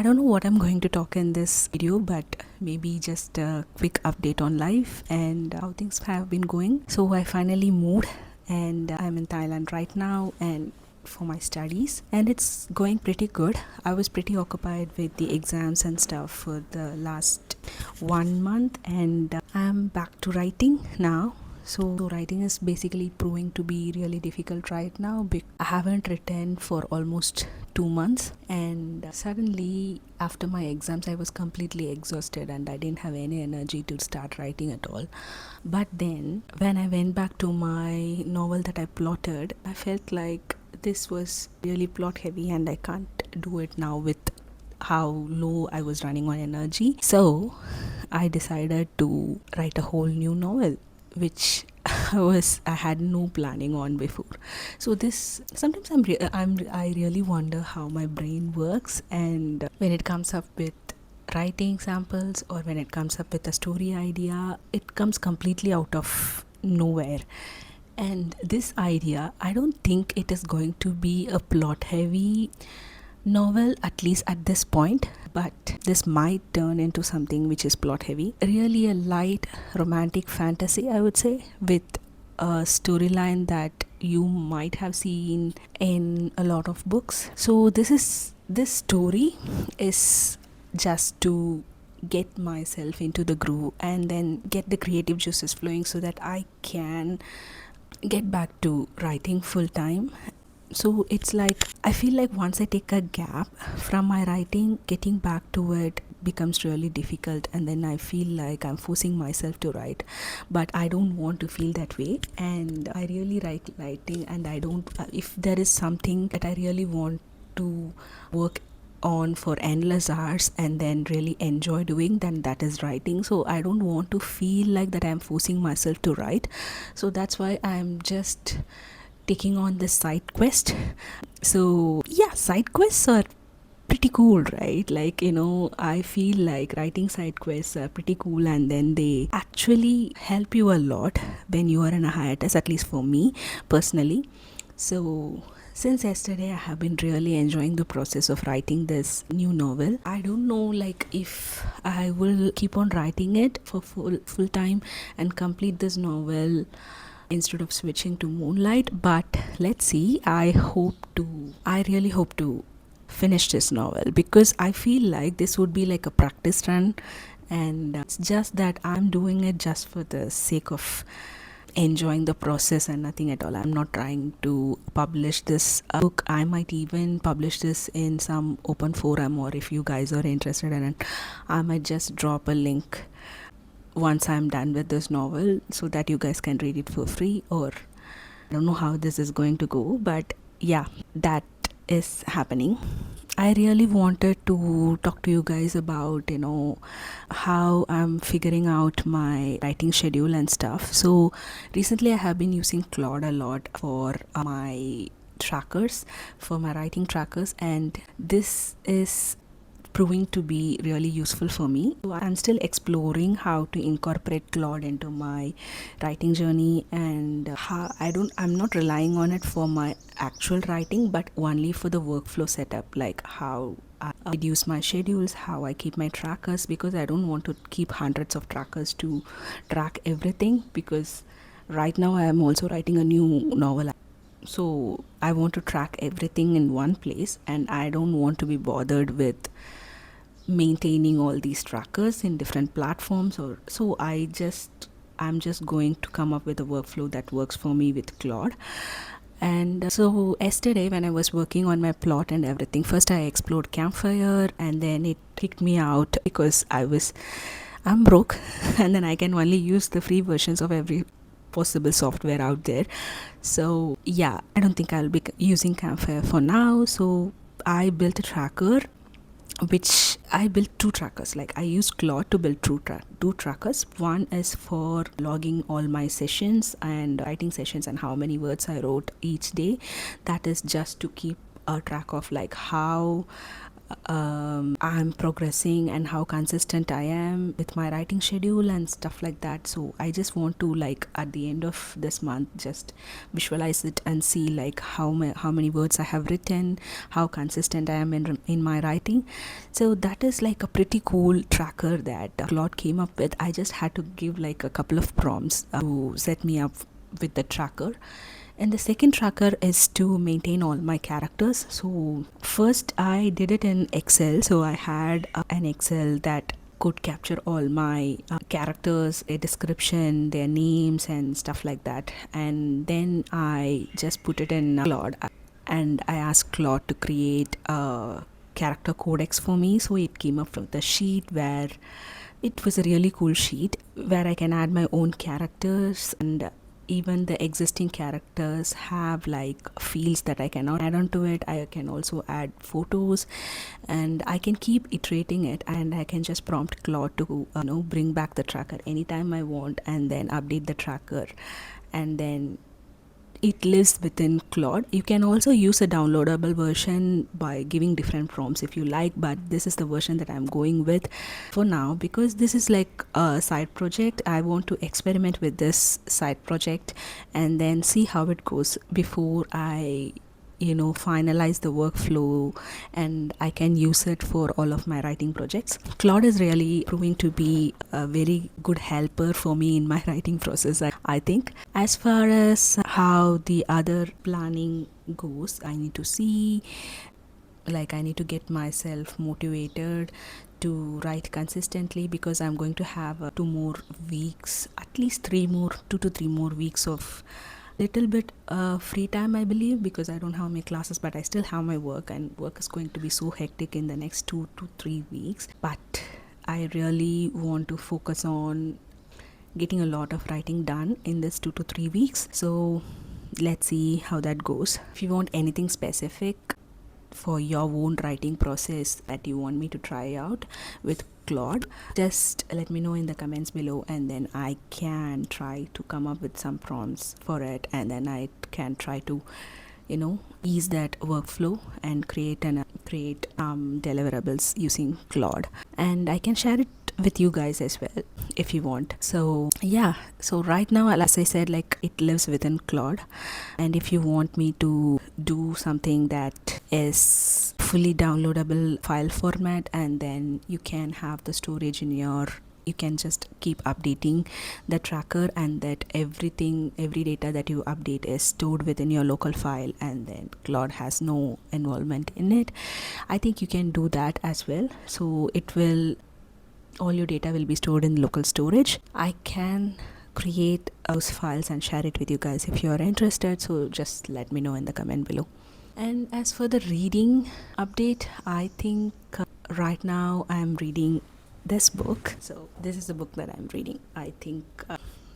don't know what I'm going to talk in this video, but maybe just a quick update on life and how things have been going. So I finally moved and I'm in Thailand right now and for my studies, and it's going pretty good. I was pretty occupied with the exams and stuff for the last 1 month, and I'm back to writing now. So writing is basically proving to be really difficult right now. I haven't written for almost 2 months, and suddenly after my exams I was completely exhausted and I didn't have any energy to start writing at all. But then when I went back to my novel that I plotted, I felt like this was really plot heavy and I can't do it now with how low I was running on energy. So I decided to write a whole new novel, which I had no planning on before. So this sometimes I really wonder how my brain works, and when it comes up with writing samples or when it comes up with a story idea, it comes completely out of nowhere. And this idea, I don't think it is going to be a plot heavy novel, at least at this point, but this might turn into something which is plot heavy. Really a light romantic fantasy, I would say, with a storyline that you might have seen in a lot of books. So this story is just to get myself into the groove and then get the creative juices flowing so that I can get back to writing full time. So it's like I feel like once I take a gap from my writing, getting back to it becomes really difficult, and then I feel like I'm forcing myself to write, but I don't want to feel that way. And I really like writing, and I don't if there is something that I really want to work on for endless hours and then really enjoy doing, then that is writing. So I don't want to feel like that I'm forcing myself to write. So that's why I'm just taking on this side quest. So yeah, side quests are pretty cool, right? Like, I feel like writing side quests are pretty cool, and then they actually help you a lot when you are in a hiatus, at least for me personally. So since yesterday I have been really enjoying the process of writing this new novel. I don't know like if I will keep on writing it for full time and complete this novel instead of switching to Moonlight, but let's see. I really hope to finish this novel, because I feel like this would be like a practice run, and it's just that I'm doing it just for the sake of enjoying the process and nothing at all. I'm not trying to publish this book. I might even publish this in some open forum, or if you guys are interested in it, I might just drop a link once I'm done with this novel so that you guys can read it for free. Or I don't know how this is going to go, but yeah, that is happening. I really wanted to talk to you guys about how I'm figuring out my writing schedule and stuff. So recently I have been using Claude a lot for my trackers, for my writing trackers, and this is proving to be really useful for me. So I'm still exploring how to incorporate Claude into my writing journey, and I'm not relying on it for my actual writing, but only for the workflow setup, like how I reduce my schedules, how I keep my trackers, because I don't want to keep hundreds of trackers to track everything, because right now I am also writing a new novel. So I want to track everything in one place, and I don't want to be bothered with maintaining all these trackers in different platforms. Or so I'm just going to come up with a workflow that works for me with Claude. And so yesterday when I was working on my plot and everything, first I explored Campfire, and then it kicked me out because I'm broke and then I can only use the free versions of every possible software out there. So yeah, I don't think I'll be using Campfire for now. So I built a tracker, which I built two trackers. Like I used Claude to build two trackers. One is for logging all my sessions and writing sessions and how many words I wrote each day. That is just to keep a track of like how I'm progressing and how consistent I am with my writing schedule and stuff like that. So I just want to, like, at the end of this month, just visualize it and see like how many words I have written, how consistent I am in my writing. So that is like a pretty cool tracker that Claude came up with. I just had to give like a couple of prompts to set me up with the tracker. And the second tracker is to maintain all my characters. So first I did it in Excel. So I had an Excel that could capture all my characters, a description, their names and stuff like that. And then I just put it in Claude, and I asked Claude to create a character codex for me. So it came up from the sheet where it was a really cool sheet where I can add my own characters, and even the existing characters have like fields that I cannot add onto it. I can also add photos, and I can keep iterating it, and I can just prompt Claude to bring back the tracker anytime I want, and then update the tracker, and then it lives within Claude. You can also use a downloadable version by giving different prompts if you like, but this is the version that I'm going with for now because this is like a side project. I want to experiment with this side project and then see how it goes before I finalize the workflow and I can use it for all of my writing projects. Claude is really proving to be a very good helper for me in my writing process, I think. As far as how the other planning goes, I need to see, like, I need to get myself motivated to write consistently because I'm going to have 2 more weeks, at least 2 to 3 more weeks of little bit free time, I believe, because I don't have my classes, but I still have my work, and work is going to be so hectic in the next 2 to 3 weeks. But I really want to focus on getting a lot of writing done in this 2 to 3 weeks. So let's see how that goes. If you want anything specific for your own writing process that you want me to try out with Claude, just let me know in the comments below, and then I can try to come up with some prompts for it, and then I can try to ease that workflow and create deliverables using Claude, and I can share it with you guys as well if you want. So yeah, so right now, as I said, like, it lives within Claude, and if you want me to do something that is fully downloadable file format, and then you can have the storage in you can just keep updating the tracker, and that every data that you update is stored within your local file, and then Claude has no involvement in it. I think you can do that as well. So all your data will be stored in local storage. I can create those files and share it with you guys if you're interested, so just let me know in the comment below. And as for the reading update, I think right now I'm reading this book. So this is the book that I'm reading. I think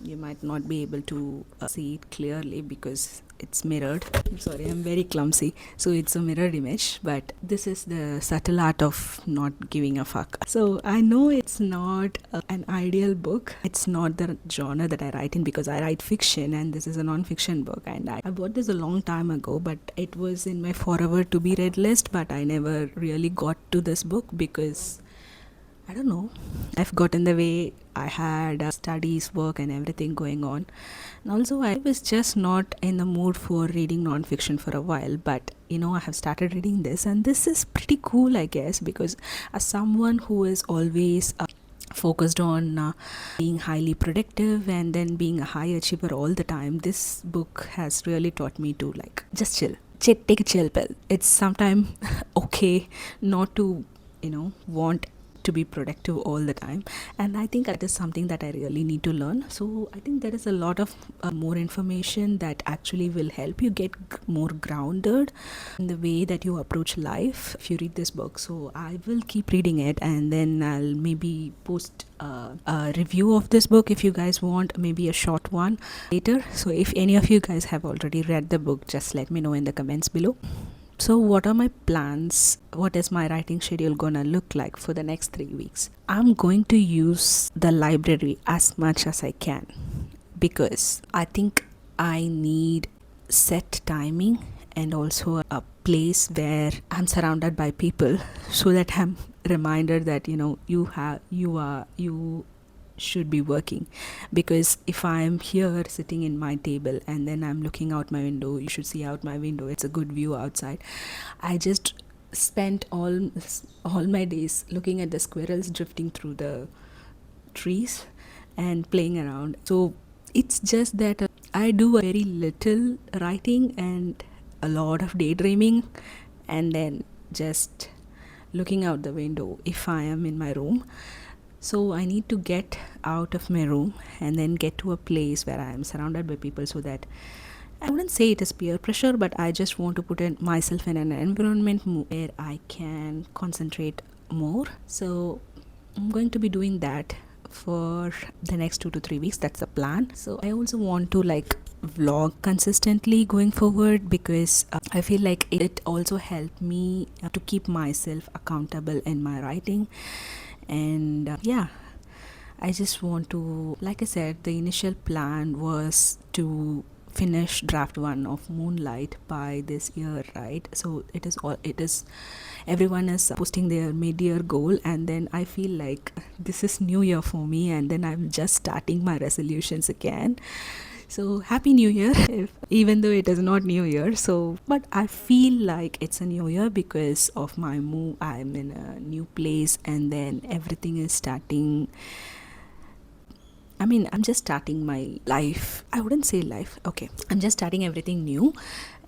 you might not be able to see it clearly because it's mirrored. I'm sorry, I'm very clumsy. So it's a mirrored image, but this is The Subtle Art of Not Giving a Fuck. So I know it's not an ideal book. It's not the genre that I write in because I write fiction, and this is a non-fiction book, and I bought this a long time ago, but it was in my forever to be read list, but I never really got to this book because I don't know, I've got in the way. I had studies, work and everything going on, and also I was just not in the mood for reading non-fiction for a while, but I have started reading this, and this is pretty cool, I guess, because as someone who is always focused on being highly productive and then being a high achiever all the time, this book has really taught me to, like, just chill, take a chill pill. It's sometimes okay not to want to be productive all the time, and I think that is something that I really need to learn. So I think there is a lot of more information that actually will help you get more grounded in the way that you approach life if you read this book. So I will keep reading it, and then I'll maybe post a review of this book if you guys want, maybe a short one later. So if any of you guys have already read the book, just let me know in the comments below. So what are my plans? What is my writing schedule gonna look like for the next 3 weeks? I'm going to use the library as much as I can because I think I need set timing and also a place where I'm surrounded by people, so that I'm reminded that you should be working. Because if I'm here sitting in my table and then I'm looking out my window, you should see out my window, it's a good view outside. I just spent all my days looking at the squirrels drifting through the trees and playing around. So it's just that I do a very little writing and a lot of daydreaming, and then just looking out the window if I am in my room. So I need to get out of my room and then get to a place where I am surrounded by people, so that I wouldn't say it is peer pressure, but I just want to put myself in an environment where I can concentrate more. So I'm going to be doing that for the next 2 to 3 weeks. That's the plan. So I also want to vlog consistently going forward, because I feel like it also helped me to keep myself accountable in my writing. And I just want to, like I said, the initial plan was to finish draft 1 of Moonlight by this year, right? So it is everyone is posting their mid-year goal, and then I feel like this is new year for me, and then I'm just starting my resolutions again. So happy new year, even though it is not new year. So but I feel like it's a new year because of my move. I'm in a new place, and then everything is starting. I'm just starting my life. I wouldn't say life. Okay, I'm just starting everything new,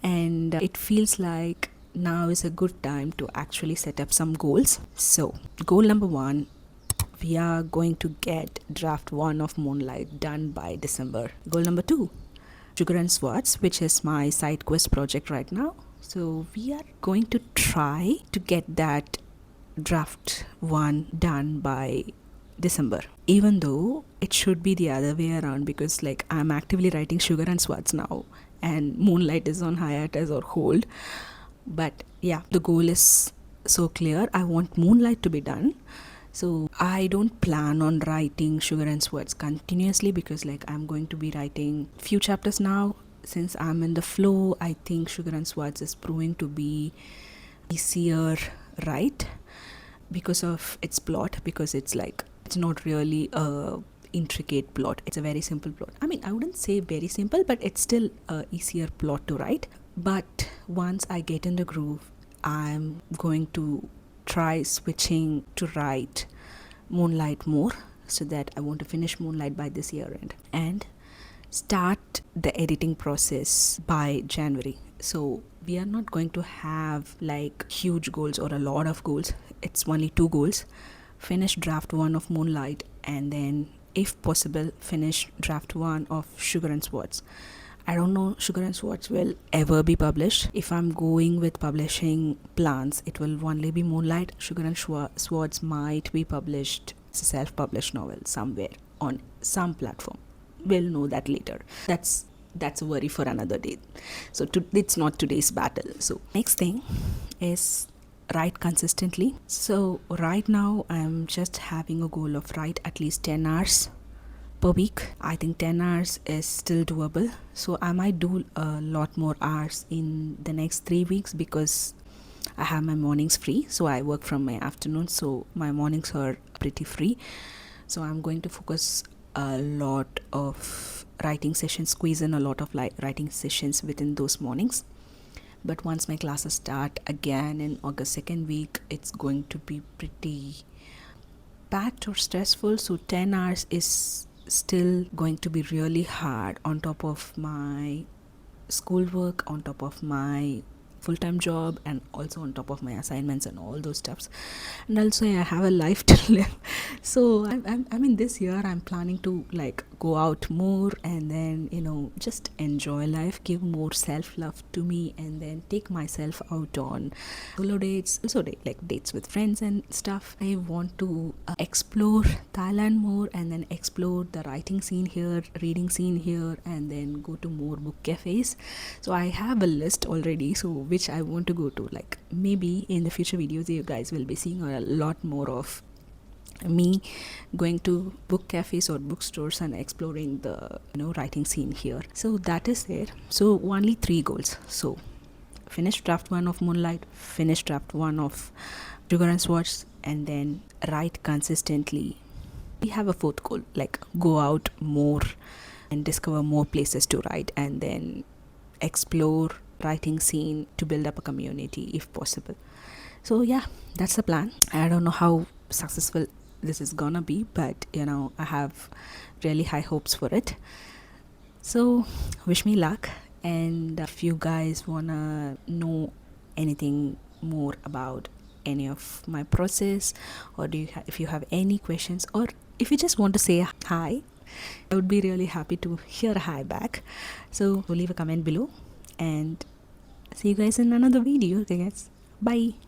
and it feels like now is a good time to actually set up some goals. So goal number 1, we are going to get draft 1 of Moonlight done by December. Goal number 2, Sugar and Swords, which is my side quest project right now. So we are going to try to get that draft 1 done by December, even though it should be the other way around, because I'm actively writing Sugar and Swords now and Moonlight is on hiatus or hold. But yeah, the goal is so clear. I want Moonlight to be done. So I don't plan on writing Sugar and Swords continuously, because I'm going to be writing few chapters now. Since I'm in the flow, I think Sugar and Swords is proving to be easier, right? Because of its plot, because it's not really a intricate plot. It's a very simple plot. I wouldn't say very simple, but it's still a easier plot to write. But once I get in the groove, I'm going to try switching to write Moonlight more, so that I want to finish Moonlight by this year end and start the editing process by January. So we are not going to have huge goals or a lot of goals. It's only 2 goals: finish draft 1 of Moonlight, and then if possible finish draft 1 of Sugar and Swords. I don't know Sugar and Swords will ever be published. If I'm going with publishing plans, it will only be Moonlight. Sugar and Swords might be published as a self-published novel somewhere on some platform. We'll know that later. That's a worry for another day. So it's not today's battle. So next thing is write consistently. So right now I'm just having a goal of write at least 10 hours per week. I think 10 hours is still doable. So I might do a lot more hours in the next 3 weeks, because I have my mornings free. So I work from my afternoon, so my mornings are pretty free. So I'm going to focus a lot of writing sessions, squeeze in a lot of writing sessions within those mornings. But once my classes start again in August 2nd week, it's going to be pretty packed or stressful. So 10 hours is still going to be really hard, on top of my schoolwork, on top of my full-time job, and also on top of my assignments and all those stuffs. And also I have a life to live. So this year I'm planning to go out more, and then just enjoy life, give more self-love to me, and then take myself out on solo dates, also dates with friends and stuff. I want to explore Thailand more, and then explore the writing scene here, reading scene here, and then go to more book cafes. So I have a list already, so which I want to go to. Maybe in the future videos you guys will be seeing a lot more of me going to book cafes or bookstores and exploring the writing scene here. So that is there. So only 3 goals. So finish draft 1 of Moonlight, finish draft 1 of Sugar and Swords, and then write consistently. We have a fourth goal, like go out more and discover more places to write, and then explore writing scene to build up a community if possible. So yeah, that's the plan. I don't know how successful this is gonna be, but I have really high hopes for it. So wish me luck, and if you guys wanna know anything more about any of my process, or if you have any questions, or if you just want to say hi, I would be really happy to hear a hi back. So leave a comment below, and see you guys in another video. Okay guys, bye.